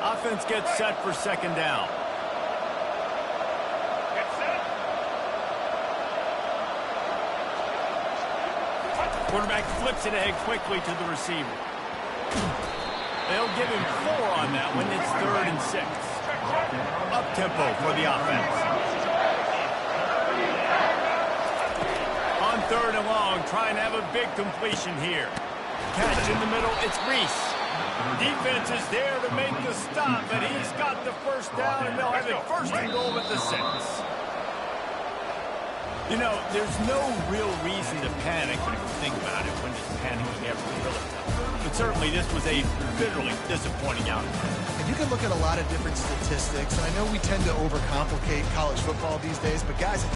Offense gets set for second down. Get set. Quarterback flips it ahead quickly to the receiver. They'll give him 4 on that one. It's 3rd and 6. Up-tempo for the offense. On 3rd and long, trying to have a big completion here. Catch in the middle, it's Reese. Defense is there to make the stop, but he's got the first down, and they'll have it 1st and goal at the 6. You know, there's no real reason to panic when you think about it. When does panicking ever really help? But certainly this was a bitterly disappointing outcome. And you can look at a lot of different statistics, and I know we tend to overcomplicate college football these days, but guys,